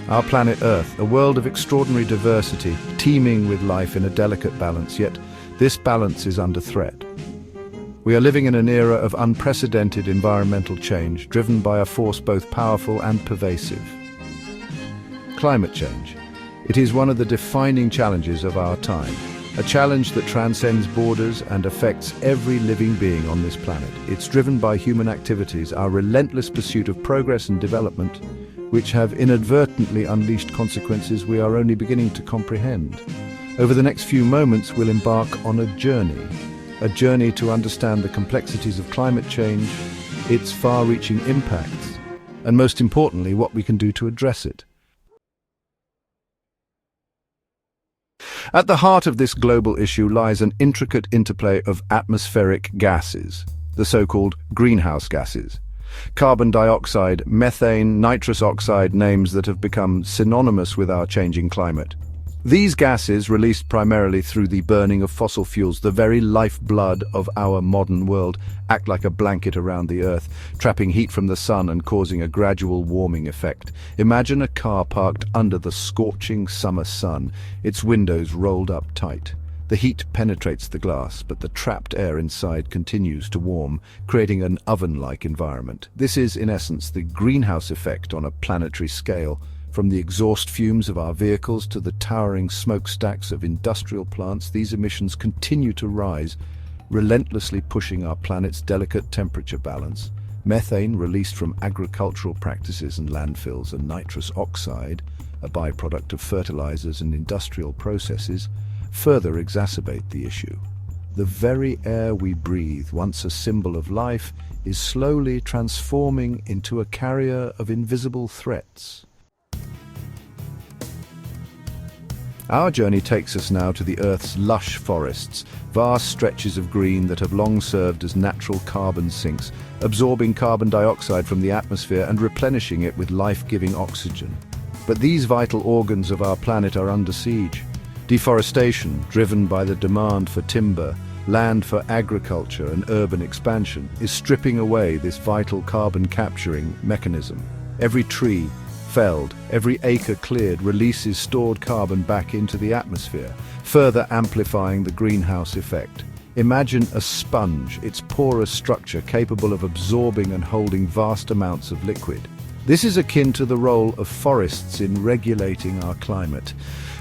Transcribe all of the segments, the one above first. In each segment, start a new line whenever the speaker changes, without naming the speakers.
Our planet Earth, a world of extraordinary diversity, teeming with life in a delicate balance, yet this balance is under threat. We are living in an era of unprecedented environmental change, driven by a force both powerful and pervasive. Climate change. It is one of the defining challenges of our time, a challenge that transcends borders and affects every living being on this planet. It's driven by human activities, our relentless pursuit of progress and development, which have inadvertently unleashed consequences we are only beginning to comprehend. Over the next few moments, we'll embark on a journey to understand the complexities of climate change, its far-reaching impacts, and most importantly, what we can do to address it. At the heart of this global issue lies an intricate interplay of atmospheric gases, the so-called greenhouse gases. Carbon dioxide, methane, nitrous oxide, names that have become synonymous with our changing climate. These gases, released primarily through the burning of fossil fuels, the very lifeblood of our modern world, act like a blanket around the Earth, trapping heat from the sun and causing a gradual warming effect. Imagine a car parked under the scorching summer sun, its windows rolled up tight. The heat penetrates the glass, but the trapped air inside continues to warm, creating an oven-like environment. This is, in essence, the greenhouse effect on a planetary scale. From the exhaust fumes of our vehicles to the towering smokestacks of industrial plants, these emissions continue to rise, relentlessly pushing our planet's delicate temperature balance. Methane, released from agricultural practices and landfills, and nitrous oxide, a byproduct of fertilizers and industrial processes, further exacerbate the issue. The very air we breathe, once a symbol of life, is slowly transforming into a carrier of invisible threats. Our journey takes us now to the Earth's lush forests, vast stretches of green that have long served as natural carbon sinks, absorbing carbon dioxide from the atmosphere and replenishing it with life-giving oxygen. But these vital organs of our planet are under siege. Deforestation, driven by the demand for timber, land for agriculture and urban expansion, is stripping away this vital carbon-capturing mechanism. Every tree felled, every acre cleared releases stored carbon back into the atmosphere, further amplifying the greenhouse effect. Imagine a sponge, its porous structure capable of absorbing and holding vast amounts of liquid. This is akin to the role of forests in regulating our climate.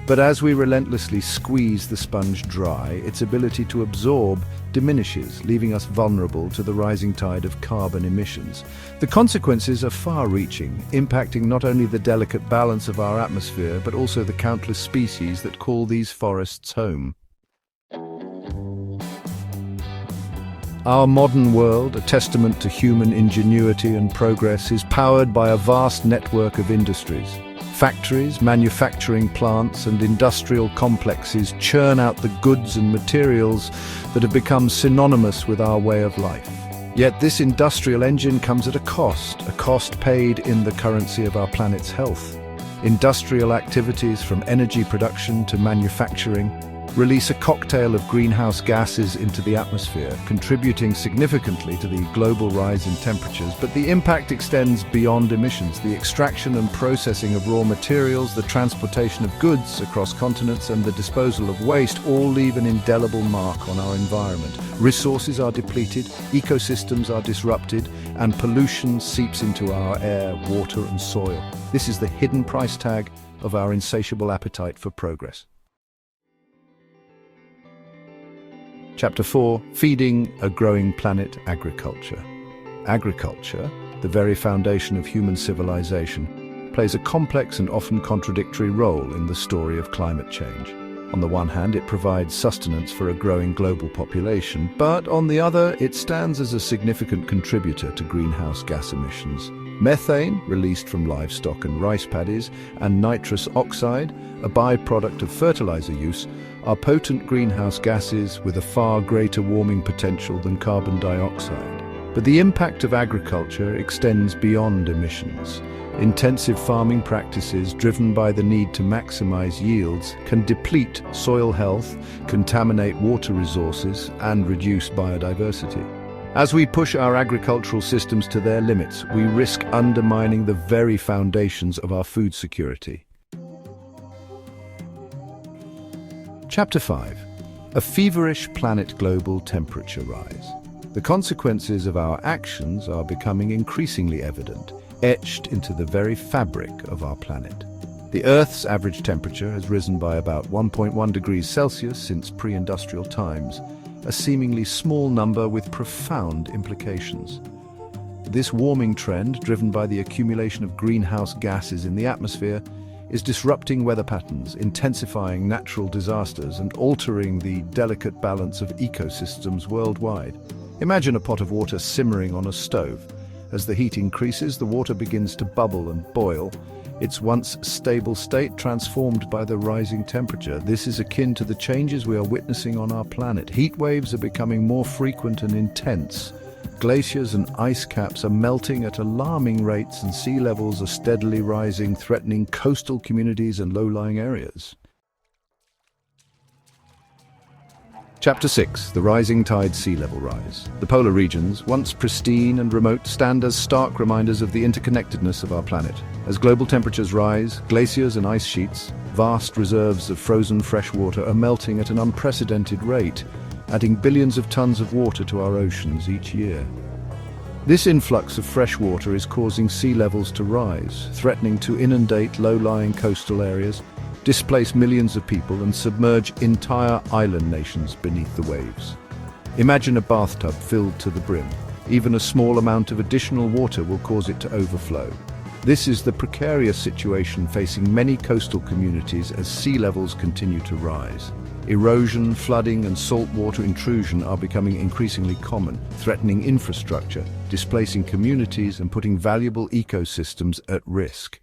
But as we relentlessly squeeze the sponge dry, its ability to absorb diminishes, leaving us vulnerable to the rising tide of carbon emissions. The consequences are far-reaching, impacting not only the delicate balance of our atmosphere, but also the countless species that call these forests home. Our modern world, a testament to human ingenuity and progress, is powered by a vast network of industries. Factories, manufacturing plants, and industrial complexes churn out the goods and materials that have become synonymous with our way of life. Yet this industrial engine comes at a cost paid in the currency of our planet's health. Industrial activities, from energy production to manufacturing, release a cocktail of greenhouse gases into the atmosphere, contributing significantly to the global rise in temperatures. But the impact extends beyond emissions. The extraction and processing of raw materials, the transportation of goods across continents, and the disposal of waste all leave an indelible mark on our environment. Resources are depleted, ecosystems are disrupted, and pollution seeps into our air, water, and soil. This is the hidden price tag of our insatiable appetite for progress. Chapter 4. Feeding a Growing Planet: Agriculture. Agriculture, the very foundation of human civilization, plays a complex and often contradictory role in the story of climate change. On the one hand, it provides sustenance for a growing global population, but on the other, it stands as a significant contributor to greenhouse gas emissions. Methane, released from livestock and rice paddies, and nitrous oxide, a byproduct of fertilizer use, are potent greenhouse gases with a far greater warming potential than carbon dioxide. But the impact of agriculture extends beyond emissions. Intensive farming practices, driven by the need to maximize yields, can deplete soil health, contaminate water resources, and reduce biodiversity. As we push our agricultural systems to their limits, we risk undermining the very foundations of our food security. Chapter 5. A feverish planet global temperature rise. The consequences of our actions are becoming increasingly evident, etched into the very fabric of our planet. The Earth's average temperature has risen by about 1.1 degrees Celsius since pre-industrial times, a seemingly small number with profound implications. This warming trend, driven by the accumulation of greenhouse gases in the atmosphere, is disrupting weather patterns, intensifying natural disasters, and altering the delicate balance of ecosystems worldwide. Imagine a pot of water simmering on a stove. As the heat increases, the water begins to bubble and boil, its once stable state transformed by the rising temperature. This is akin to the changes we are witnessing on our planet. Heat waves are becoming more frequent and intense. Glaciers and ice caps are melting at alarming rates, and sea levels are steadily rising, threatening coastal communities and low-lying areas. Chapter 6. The rising tide sea level rise. The polar regions, once pristine and remote, stand as stark reminders of the interconnectedness of our planet. As global temperatures rise, glaciers and ice sheets, vast reserves of frozen fresh water, are melting at an unprecedented rate, adding billions of tons of water to our oceans each year. This influx of fresh water is causing sea levels to rise, threatening to inundate low-lying coastal areas, displace millions of people, and submerge entire island nations beneath the waves. Imagine a bathtub filled to the brim. Even a small amount of additional water will cause it to overflow. This is the precarious situation facing many coastal communities as sea levels continue to rise. Erosion, flooding, and saltwater intrusion are becoming increasingly common, threatening infrastructure, displacing communities, and putting valuable ecosystems at risk.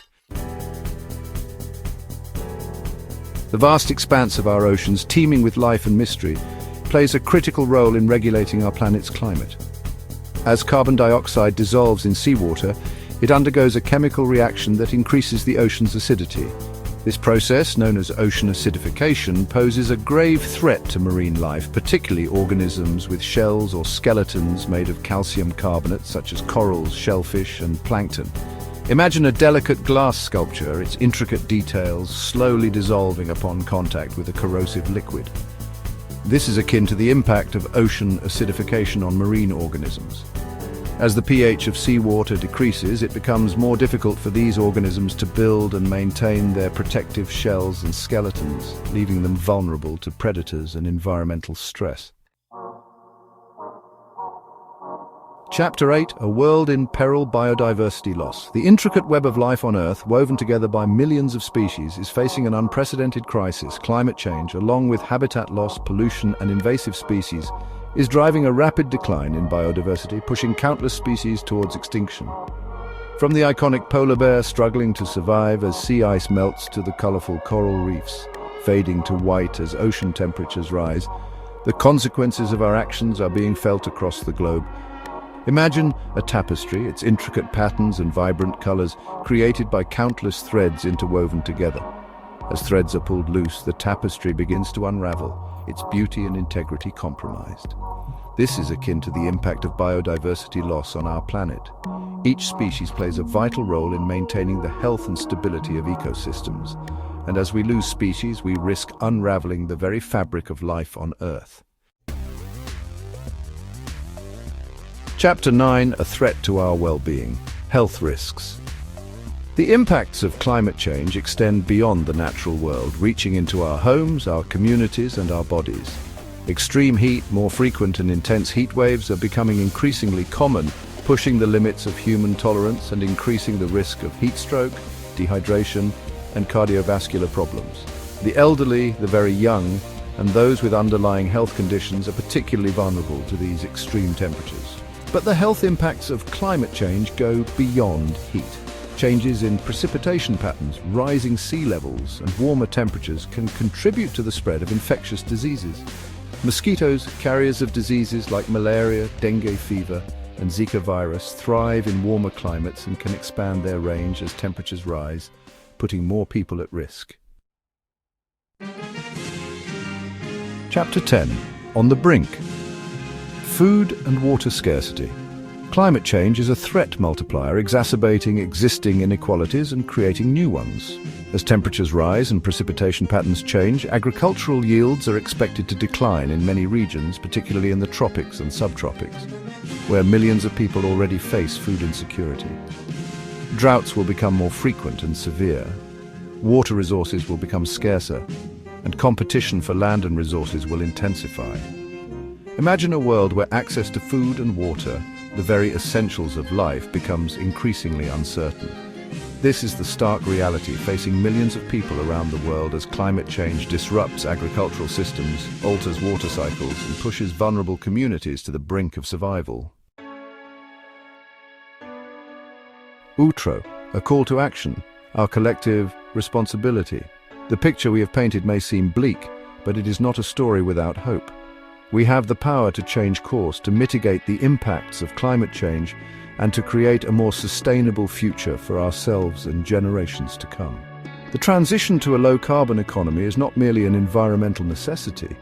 The vast expanse of our oceans, teeming with life and mystery, plays a critical role in regulating our planet's climate. As carbon dioxide dissolves in seawater, it undergoes a chemical reaction that increases the ocean's acidity. This process, known as ocean acidification, poses a grave threat to marine life, particularly organisms with shells or skeletons made of calcium carbonate, such as corals, shellfish, and plankton. Imagine a delicate glass sculpture, its intricate details slowly dissolving upon contact with a corrosive liquid. This is akin to the impact of ocean acidification on marine organisms. As the pH of seawater decreases, it becomes more difficult for these organisms to build and maintain their protective shells and skeletons, leaving them vulnerable to predators and environmental stress. Chapter 8. A world in peril: biodiversity loss. The intricate web of life on Earth, woven together by millions of species, is facing an unprecedented crisis. Climate change, along with habitat loss, pollution, and invasive species, is driving a rapid decline in biodiversity, pushing countless species towards extinction. From the iconic polar bear struggling to survive as sea ice melts, to the colorful coral reefs fading to white as ocean temperatures rise, the consequences of our actions are being felt across the globe. Imagine a tapestry, its intricate patterns and vibrant colors created by countless threads interwoven together. As threads are pulled loose, the tapestry begins to unravel, its beauty and integrity compromised. This is akin to the impact of biodiversity loss on our planet. Each species plays a vital role in maintaining the health and stability of ecosystems, and as we lose species, we risk unraveling the very fabric of life on Earth. Chapter 9. A threat to our well-being: health risks. The impacts of climate change extend beyond the natural world, reaching into our homes, our communities, and our bodies. Extreme heat, more frequent and intense heat waves are becoming increasingly common, pushing the limits of human tolerance and increasing the risk of heat stroke, dehydration, and cardiovascular problems. The elderly, the very young, and those with underlying health conditions are particularly vulnerable to these extreme temperatures. But the health impacts of climate change go beyond heat. Changes in precipitation patterns, rising sea levels, and warmer temperatures can contribute to the spread of infectious diseases. Mosquitoes, carriers of diseases like malaria, dengue fever, and Zika virus, thrive in warmer climates and can expand their range as temperatures rise, putting more people at risk. Chapter 10. On the brink. Food and water scarcity. Climate change is a threat multiplier, exacerbating existing inequalities and creating new ones. As temperatures rise and precipitation patterns change, agricultural yields are expected to decline in many regions, particularly in the tropics and subtropics, where millions of people already face food insecurity. Droughts will become more frequent and severe. Water resources will become scarcer, and competition for land and resources will intensify. Imagine a world where access to food and water, the very essentials of life, becomes increasingly uncertain. This is the stark reality facing millions of people around the world as climate change disrupts agricultural systems, alters water cycles, and pushes vulnerable communities to the brink of survival. Outro, a call to action, our collective responsibility. The picture we have painted may seem bleak, but it is not a story without hope. We have the power to change course, to mitigate the impacts of climate change, and to create a more sustainable future for ourselves and generations to come. The transition to a low-carbon economy is not merely an environmental necessity.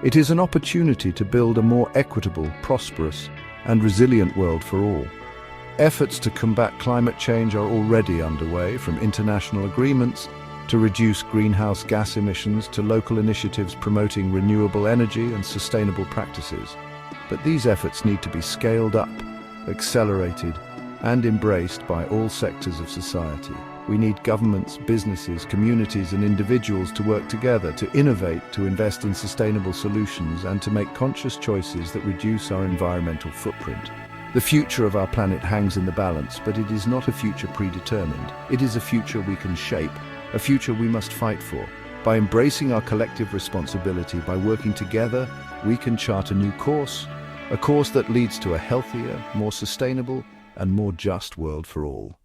It is an opportunity to build a more equitable, prosperous, and resilient world for all. Efforts to combat climate change are already underway, from international agreements to reduce greenhouse gas emissions to local initiatives promoting renewable energy and sustainable practices. But these efforts need to be scaled up, accelerated, and embraced by all sectors of society. We need governments, businesses, communities, and individuals to work together, to innovate, to invest in sustainable solutions, and to make conscious choices that reduce our environmental footprint. The future of our planet hangs in the balance, but it is not a future predetermined. It is a future we can shape, a future we must fight for. By embracing our collective responsibility, by working together, we can chart a new course, a course that leads to a healthier, more sustainable, and more just world for all.